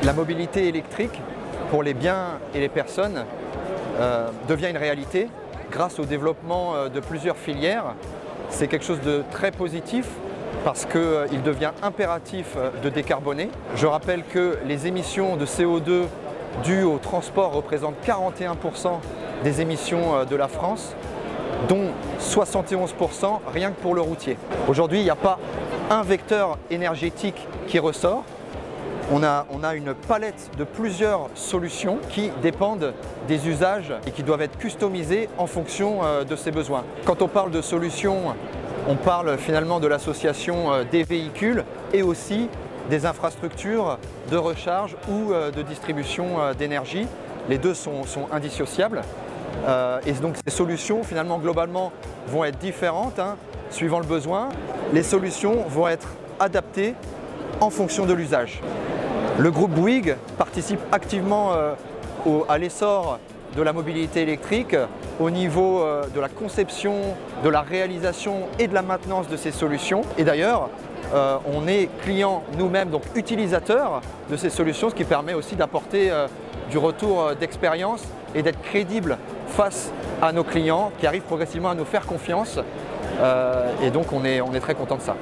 La mobilité électrique pour les biens et les personnes devient une réalité grâce au développement de plusieurs filières. C'est quelque chose de très positif parce qu'il devient impératif de décarboner. Je rappelle que les émissions de CO2 dues au transport représentent 41% des émissions de la France, dont 71% rien que pour le routier. Aujourd'hui, il n'y a pas un vecteur énergétique qui ressort. On a une palette de plusieurs solutions qui dépendent des usages et qui doivent être customisées en fonction de ses besoins. Quand on parle de solutions, on parle finalement de l'association des véhicules et aussi des infrastructures de recharge ou de distribution d'énergie. Les deux sont indissociables. Et donc ces solutions finalement globalement vont être différentes suivant le besoin. Les solutions vont être adaptées en fonction de l'usage. Le groupe Bouygues participe activement à l'essor de la mobilité électrique au niveau de la conception, de la réalisation et de la maintenance de ces solutions. Et d'ailleurs, on est client nous-mêmes, donc utilisateurs de ces solutions, ce qui permet aussi d'apporter du retour d'expérience et d'être crédible face à nos clients qui arrivent progressivement à nous faire confiance. Et donc on est très content de ça.